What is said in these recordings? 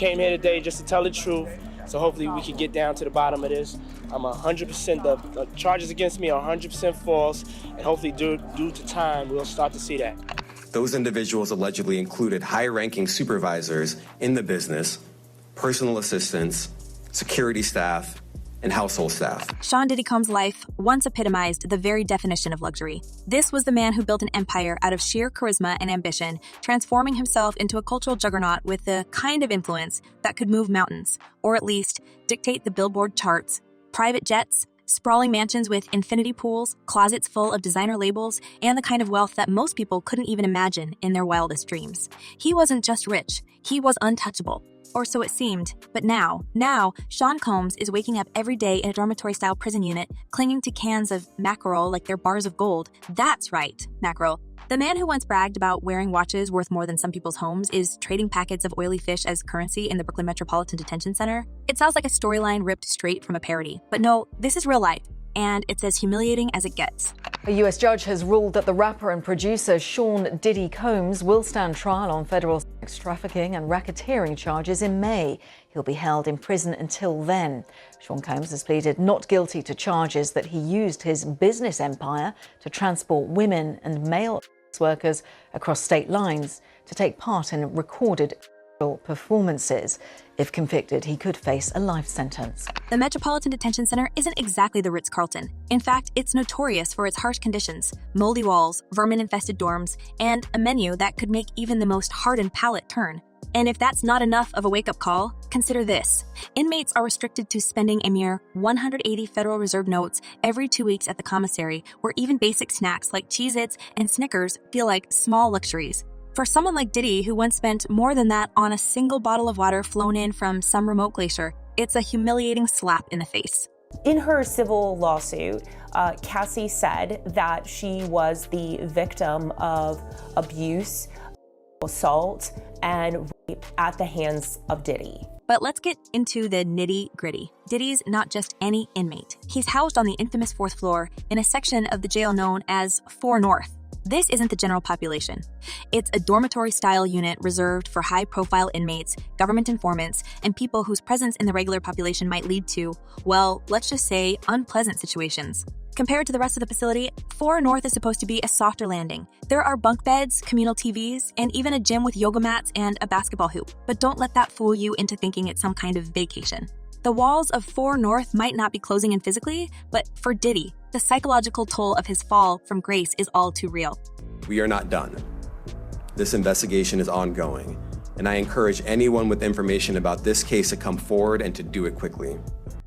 came here today just to tell the truth. So hopefully we can get down to the bottom of this. I'm 100%, the charges against me are 100% false, and hopefully due to time, we'll start to see that. Those individuals allegedly included high-ranking supervisors in the business, personal assistants, security staff, and household staff. Sean Diddy Combs' life once epitomized the very definition of luxury. This was the man who built an empire out of sheer charisma and ambition, transforming himself into a cultural juggernaut with the kind of influence that could move mountains, or at least dictate the Billboard charts. Private jets, sprawling mansions with infinity pools, closets full of designer labels, and the kind of wealth that most people couldn't even imagine in their wildest dreams. He wasn't just rich, he was untouchable. Or so it seemed. But now, Sean Combs is waking up every day in a dormitory-style prison unit, clinging to cans of mackerel like they're bars of gold. That's right, mackerel. The man who once bragged about wearing watches worth more than some people's homes is trading packets of oily fish as currency in the Brooklyn Metropolitan Detention Center. It sounds like a storyline ripped straight from a parody. But no, this is real life, and it's as humiliating as it gets. A U.S. judge has ruled that the rapper and producer Sean Diddy Combs will stand trial on federal sex trafficking and racketeering charges in May. He'll be held in prison until then. Sean Combs has pleaded not guilty to charges that he used his business empire to transport women and male workers across state lines to take part in recorded performances. If convicted, he could face a life sentence. The Metropolitan Detention Center isn't exactly the Ritz-Carlton. In fact, it's notorious for its harsh conditions, moldy walls, vermin-infested dorms, and a menu that could make even the most hardened palate turn. And if that's not enough of a wake-up call, consider this. Inmates are restricted to spending a mere 180 Federal Reserve notes every 2 weeks at the commissary, where even basic snacks like Cheez-Its and Snickers feel like small luxuries. For someone like Diddy, who once spent more than that on a single bottle of water flown in from some remote glacier, it's a humiliating slap in the face. In her civil lawsuit, Cassie said that she was the victim of abuse, assault, and rape at the hands of Diddy. But let's get into the nitty-gritty. Diddy's not just any inmate. He's housed on the infamous 4th floor in a section of the jail known as 4 North. This isn't the general population. It's a dormitory-style unit reserved for high-profile inmates, government informants, and people whose presence in the regular population might lead to, well, let's just say, unpleasant situations. Compared to the rest of the facility, 4 North is supposed to be a softer landing. There are bunk beds, communal TVs, and even a gym with yoga mats and a basketball hoop. But don't let that fool you into thinking it's some kind of vacation. The walls of 4 North might not be closing in physically, but for Diddy, the psychological toll of his fall from grace is all too real. We are not done. This investigation is ongoing, and I encourage anyone with information about this case to come forward and to do it quickly.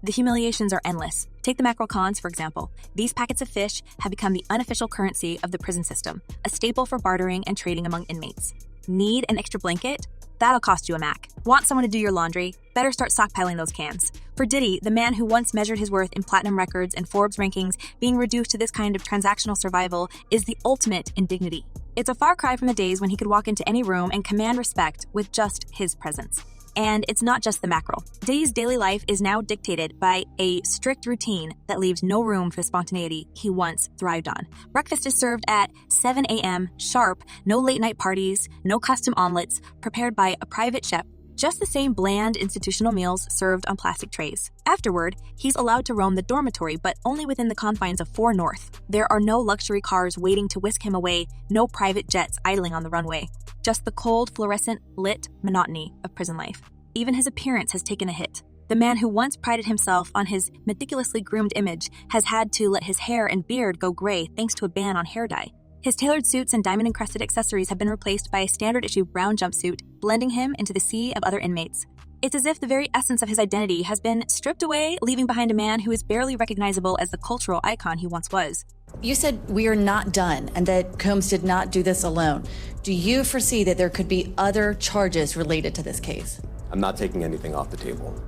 The humiliations are endless. Take the mackerel cons, for example. These packets of fish have become the unofficial currency of the prison system, a staple for bartering and trading among inmates. Need an extra blanket? That'll cost you a Mac. Want someone to do your laundry? Better start stockpiling those cans. For Diddy, the man who once measured his worth in platinum records and Forbes rankings, being reduced to this kind of transactional survival is the ultimate indignity. It's a far cry from the days when he could walk into any room and command respect with just his presence. And it's not just the mackerel. Diddy's daily life is now dictated by a strict routine that leaves no room for the spontaneity he once thrived on. Breakfast is served at 7 a.m. sharp, no late-night parties, no custom omelets, prepared by a private chef, just the same bland institutional meals served on plastic trays. Afterward, he's allowed to roam the dormitory, but only within the confines of 4 North. There are no luxury cars waiting to whisk him away, no private jets idling on the runway. Just the cold, fluorescent, lit monotony of prison life. Even his appearance has taken a hit. The man who once prided himself on his meticulously groomed image has had to let his hair and beard go gray thanks to a ban on hair dye. His tailored suits and diamond-encrusted accessories have been replaced by a standard-issue brown jumpsuit, blending him into the sea of other inmates. It's as if the very essence of his identity has been stripped away, leaving behind a man who is barely recognizable as the cultural icon he once was. You said we are not done and that Combs did not do this alone. Do you foresee that there could be other charges related to this case? I'm not taking anything off the table.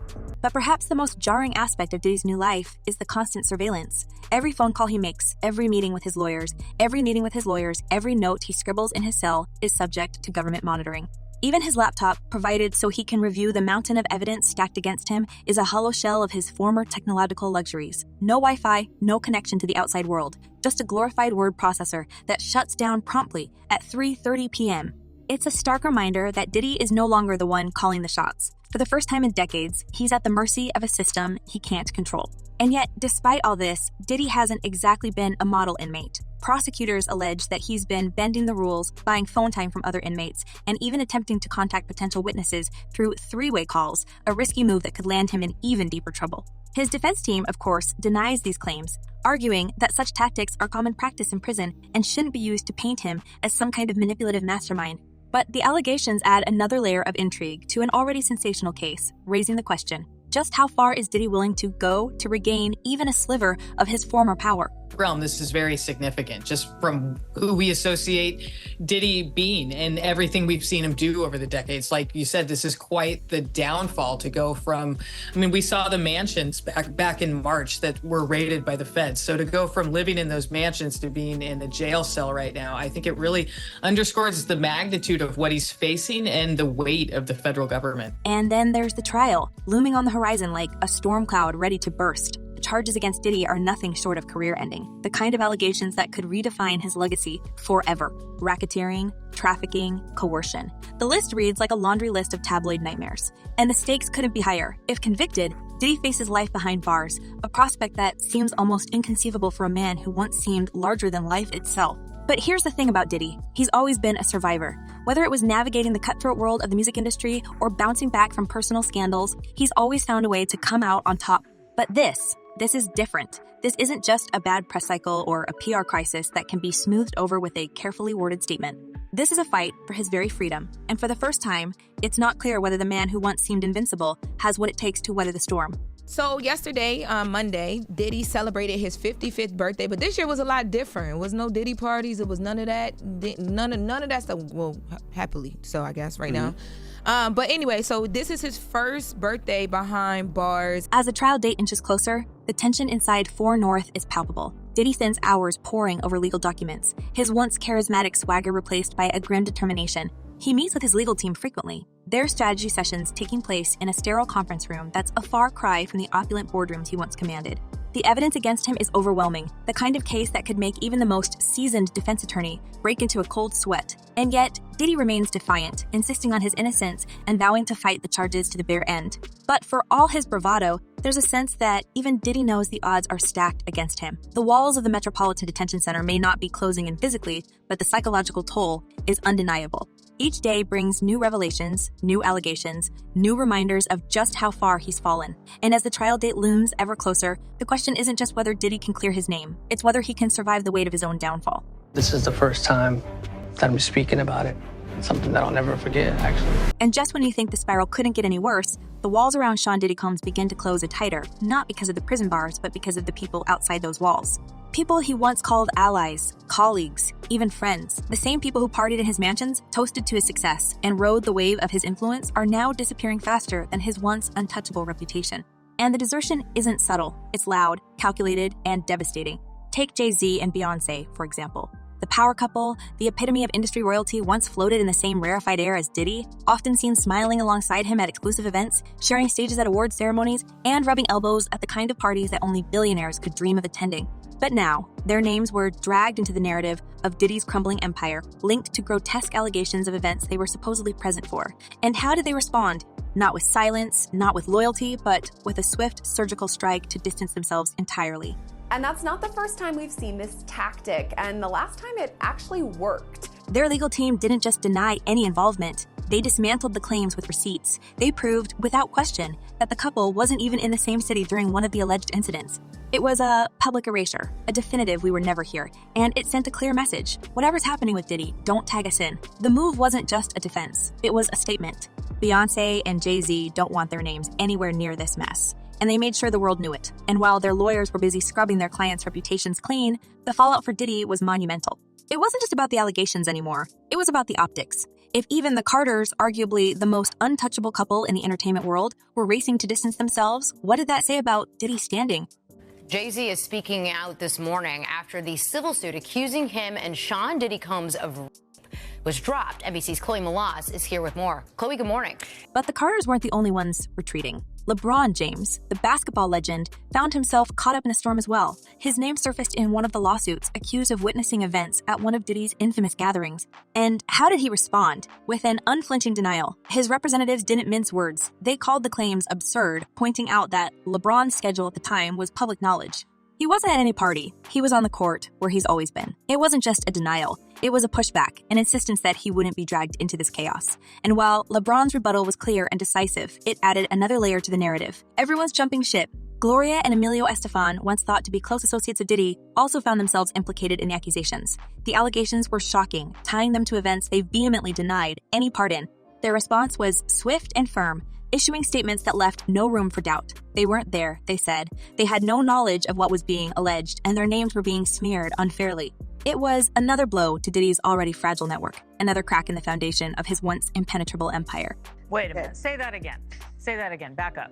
But perhaps the most jarring aspect of Diddy's new life is the constant surveillance. Every phone call he makes, every meeting with his lawyers, every note he scribbles in his cell is subject to government monitoring. Even his laptop, provided so he can review the mountain of evidence stacked against him, is a hollow shell of his former technological luxuries. No Wi-Fi, no connection to the outside world, just a glorified word processor that shuts down promptly at 3:30 p.m. It's a stark reminder that Diddy is no longer the one calling the shots. For the first time in decades, he's at the mercy of a system he can't control. And yet, despite all this, Diddy hasn't exactly been a model inmate. Prosecutors allege that he's been bending the rules, buying phone time from other inmates, and even attempting to contact potential witnesses through three-way calls, a risky move that could land him in even deeper trouble. His defense team, of course, denies these claims, arguing that such tactics are common practice in prison and shouldn't be used to paint him as some kind of manipulative mastermind. But the allegations add another layer of intrigue to an already sensational case, raising the question, just how far is Diddy willing to go to regain even a sliver of his former power? Realm, this is very significant, just from who we associate Diddy being and everything we've seen him do over the decades. Like you said, this is quite the downfall to go from, we saw the mansions back in March that were raided by the feds. So to go from living in those mansions to being in a jail cell right now, I think it really underscores the magnitude of what he's facing and the weight of the federal government. And then there's the trial, looming on the horizon like a storm cloud ready to burst. The charges against Diddy are nothing short of career-ending, the kind of allegations that could redefine his legacy forever. Racketeering, trafficking, coercion. The list reads like a laundry list of tabloid nightmares. And the stakes couldn't be higher. If convicted, Diddy faces life behind bars, a prospect that seems almost inconceivable for a man who once seemed larger than life itself. But here's the thing about Diddy. He's always been a survivor. Whether it was navigating the cutthroat world of the music industry or bouncing back from personal scandals, he's always found a way to come out on top. But this is different. This isn't just a bad press cycle or a PR crisis that can be smoothed over with a carefully worded statement. This is a fight for his very freedom, and for the first time, it's not clear whether the man who once seemed invincible has what it takes to weather the storm. So yesterday, Monday, Diddy celebrated his 55th birthday, but this year was a lot different. It was no Diddy parties. It was none of that. None of that stuff. Well, happily, so I guess right now. But anyway, so this is his first birthday behind bars. As the trial date inches closer, the tension inside 4 North is palpable. Diddy spends hours poring over legal documents, his once charismatic swagger replaced by a grim determination. He meets with his legal team frequently, their strategy sessions taking place in a sterile conference room that's a far cry from the opulent boardrooms he once commanded. The evidence against him is overwhelming, the kind of case that could make even the most seasoned defense attorney break into a cold sweat. And yet, Diddy remains defiant, insisting on his innocence and vowing to fight the charges to the bitter end. But for all his bravado, there's a sense that even Diddy knows the odds are stacked against him. The walls of the Metropolitan Detention Center may not be closing in physically, but the psychological toll is undeniable. Each day brings new revelations, new allegations, new reminders of just how far he's fallen. And as the trial date looms ever closer, the question isn't just whether Diddy can clear his name, it's whether he can survive the weight of his own downfall. This is the first time that I'm speaking about it. It's something that I'll never forget, actually. And just when you think the spiral couldn't get any worse, the walls around Sean Diddy Combs begin to close tighter, not because of the prison bars, but because of the people outside those walls. People he once called allies, colleagues, even friends. The same people who partied in his mansions, toasted to his success, and rode the wave of his influence are now disappearing faster than his once untouchable reputation. And the desertion isn't subtle. It's loud, calculated, and devastating. Take Jay-Z and Beyonce, for example. The power couple, the epitome of industry royalty, once floated in the same rarefied air as Diddy, often seen smiling alongside him at exclusive events, sharing stages at award ceremonies, and rubbing elbows at the kind of parties that only billionaires could dream of attending. But now, their names were dragged into the narrative of Diddy's crumbling empire, linked to grotesque allegations of events they were supposedly present for. And how did they respond? Not with silence, not with loyalty, but with a swift surgical strike to distance themselves entirely. And that's not the first time we've seen this tactic, and the last time it actually worked. Their legal team didn't just deny any involvement. They dismantled the claims with receipts. They proved, without question, that the couple wasn't even in the same city during one of the alleged incidents. It was a public erasure, a definitive we were never here, and it sent a clear message. Whatever's happening with Diddy, don't tag us in. The move wasn't just a defense, it was a statement. Beyonce and Jay-Z don't want their names anywhere near this mess. And they made sure the world knew it. And while their lawyers were busy scrubbing their clients' reputations clean, the fallout for Diddy was monumental. It wasn't just about the allegations anymore. It was about the optics. If even the Carters, arguably the most untouchable couple in the entertainment world, were racing to distance themselves, what did that say about Diddy's standing? Jay-Z is speaking out this morning after the civil suit accusing him and Sean Diddy Combs of rape. was dropped. NBC's Chloe Malas is here with more. Chloe, good morning. But the Carters weren't the only ones retreating. LeBron James, the basketball legend, found himself caught up in a storm as well. His name surfaced in one of the lawsuits, accused of witnessing events at one of Diddy's infamous gatherings. And how did he respond? With an unflinching denial. His representatives didn't mince words. They called the claims absurd, pointing out that LeBron's schedule at the time was public knowledge. He wasn't at any party. He was on the court, where he's always been. It wasn't just a denial. It was a pushback, an insistence that he wouldn't be dragged into this chaos. And while LeBron's rebuttal was clear and decisive, it added another layer to the narrative. Everyone's jumping ship. Gloria and Emilio Estefan, once thought to be close associates of Diddy, also found themselves implicated in the accusations. The allegations were shocking, tying them to events they vehemently denied any part in. Their response was swift and firm, issuing statements that left no room for doubt. They weren't there, they said. They had no knowledge of what was being alleged, and their names were being smeared unfairly. It was another blow to Diddy's already fragile network, another crack in the foundation of his once impenetrable empire. Wait a minute. Say that again. Say that again. Back up.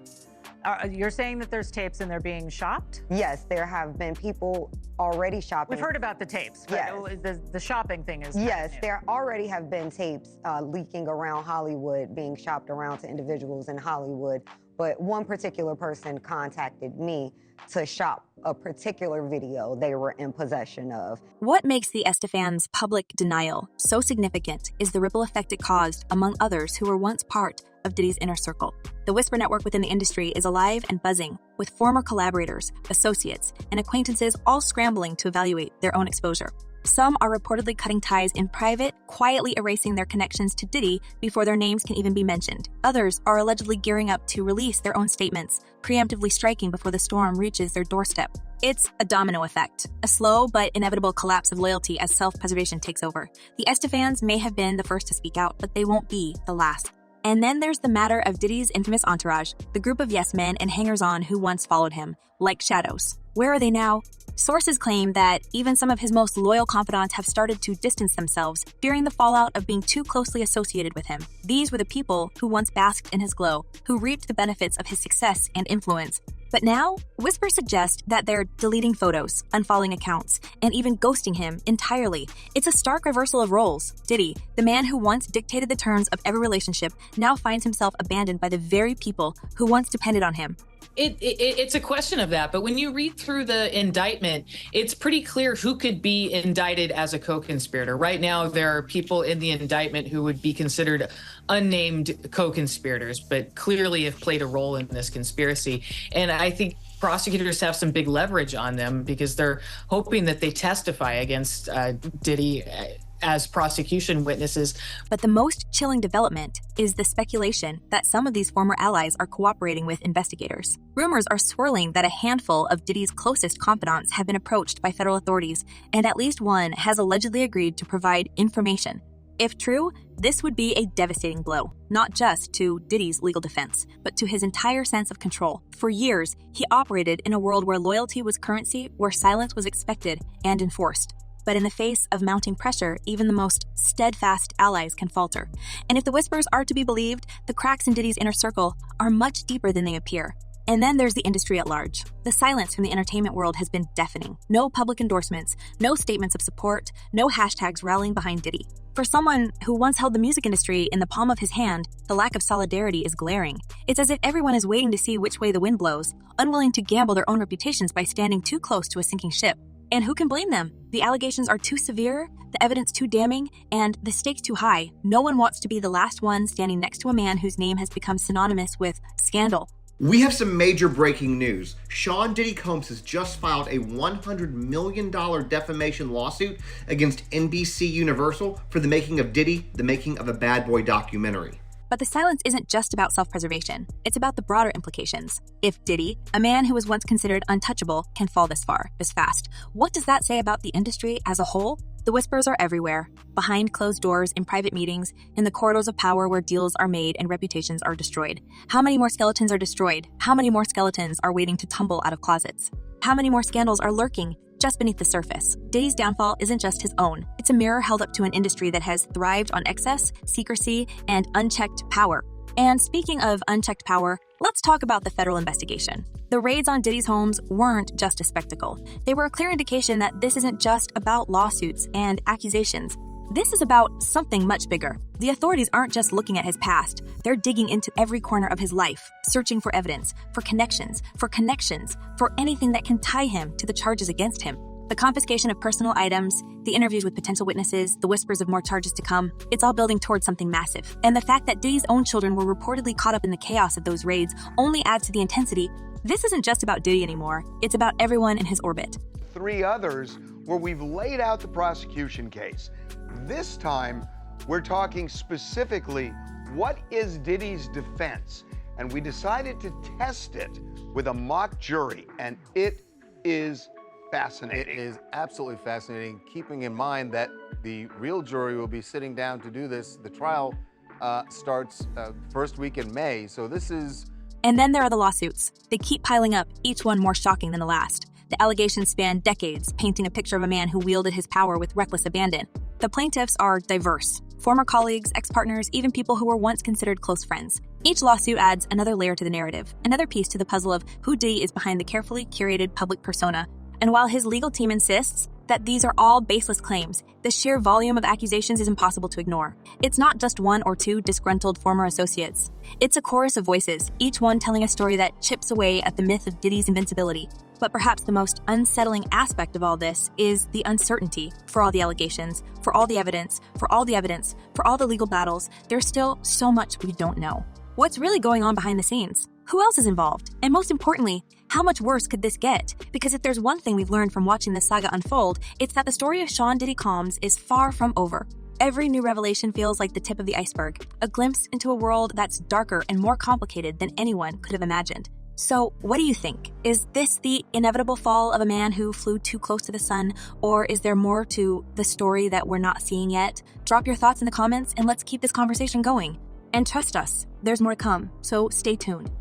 You're saying that there's tapes and they're being shopped? Yes, there have been people already shopping. We've heard about the tapes, but yes. The shopping thing is yes, there already have been tapes leaking around Hollywood, being shopped around to individuals in Hollywood. But one particular person contacted me to shop a particular video they were in possession of. What makes the Estefans' public denial so significant is the ripple effect it caused among others who were once part of Diddy's inner circle. The whisper network within the industry is alive and buzzing, with former collaborators, associates, and acquaintances all scrambling to evaluate their own exposure. Some are reportedly cutting ties in private, quietly erasing their connections to Diddy before their names can even be mentioned. Others are allegedly gearing up to release their own statements, preemptively striking before the storm reaches their doorstep. It's a domino effect, a slow but inevitable collapse of loyalty as self-preservation takes over. The Estefans may have been the first to speak out, but they won't be the last. And then there's the matter of Diddy's infamous entourage, the group of yes-men and hangers-on who once followed him, like shadows. Where are they now? Sources claim that even some of his most loyal confidants have started to distance themselves, fearing the fallout of being too closely associated with him. These were the people who once basked in his glow, who reaped the benefits of his success and influence. But now, whispers suggest that they're deleting photos, unfollowing accounts, and even ghosting him entirely. It's a stark reversal of roles. Diddy, the man who once dictated the terms of every relationship, now finds himself abandoned by the very people who once depended on him. It's a question of that, but when you read through the indictment, it's pretty clear who could be indicted as a co-conspirator. Right now, there are people in the indictment who would be considered unnamed co-conspirators, but clearly have played a role in this conspiracy. And I think prosecutors have some big leverage on them because they're hoping that they testify against Diddy as prosecution witnesses. But the most chilling development is the speculation that some of these former allies are cooperating with investigators. Rumors are swirling that a handful of Diddy's closest confidants have been approached by federal authorities, and at least one has allegedly agreed to provide information. If true, this would be a devastating blow, not just to Diddy's legal defense, but to his entire sense of control. For years, he operated in a world where loyalty was currency, where silence was expected and enforced. But in the face of mounting pressure, even the most steadfast allies can falter. And if the whispers are to be believed, the cracks in Diddy's inner circle are much deeper than they appear. And then there's the industry at large. The silence from the entertainment world has been deafening. No public endorsements, no statements of support, no hashtags rallying behind Diddy. For someone who once held the music industry in the palm of his hand, the lack of solidarity is glaring. It's as if everyone is waiting to see which way the wind blows, unwilling to gamble their own reputations by standing too close to a sinking ship. And who can blame them? The allegations are too severe, the evidence too damning, and the stakes too high. No one wants to be the last one standing next to a man whose name has become synonymous with scandal. We have some major breaking news. Sean Diddy Combs has just filed a $100 million defamation lawsuit against NBC Universal for the making of Diddy, the making of a Bad Boy documentary. But the silence isn't just about self-preservation. It's about the broader implications. If Diddy, a man who was once considered untouchable, can fall this far, this fast, what does that say about the industry as a whole? The whispers are everywhere, behind closed doors, in private meetings, in the corridors of power where deals are made and reputations are destroyed. How many more skeletons are destroyed? How many more skeletons are waiting to tumble out of closets? How many more scandals are lurking just beneath the surface? Diddy's downfall isn't just his own. It's a mirror held up to an industry that has thrived on excess, secrecy, and unchecked power. And speaking of unchecked power, let's talk about the federal investigation. The raids on Diddy's homes weren't just a spectacle. They were a clear indication that this isn't just about lawsuits and accusations. This is about something much bigger. The authorities aren't just looking at his past, they're digging into every corner of his life, searching for evidence, for connections, for anything that can tie him to the charges against him. The confiscation of personal items, the interviews with potential witnesses, the whispers of more charges to come, it's all building towards something massive. And the fact that Diddy's own children were reportedly caught up in the chaos of those raids only adds to the intensity. This isn't just about Diddy anymore, it's about everyone in his orbit. 3 others where we've laid out the prosecution case. This time, we're talking specifically, what is Diddy's defense? And we decided to test it with a mock jury, and it is fascinating. It is absolutely fascinating, keeping in mind that the real jury will be sitting down to do this. The trial starts first week in May, so this is... And then there are the lawsuits. They keep piling up, each one more shocking than the last. The allegations span decades, painting a picture of a man who wielded his power with reckless abandon. The plaintiffs are diverse. Former colleagues, ex-partners, even people who were once considered close friends. Each lawsuit adds another layer to the narrative, another piece to the puzzle of who Diddy is behind the carefully curated public persona. And while his legal team insists that these are all baseless claims, the sheer volume of accusations is impossible to ignore. It's not just 1 or 2 disgruntled former associates. It's a chorus of voices, each one telling a story that chips away at the myth of Diddy's invincibility. But perhaps the most unsettling aspect of all this is the uncertainty. For all the allegations, for all the evidence, for all the legal battles, there's still so much we don't know. What's really going on behind the scenes? Who else is involved? And most importantly, how much worse could this get? Because if there's one thing we've learned from watching this saga unfold, it's that the story of Sean Diddy Combs is far from over. Every new revelation feels like the tip of the iceberg, a glimpse into a world that's darker and more complicated than anyone could have imagined. So, what do you think? Is this the inevitable fall of a man who flew too close to the sun, or is there more to the story that we're not seeing yet? Drop your thoughts in the comments and let's keep this conversation going. And trust us, there's more to come, so stay tuned.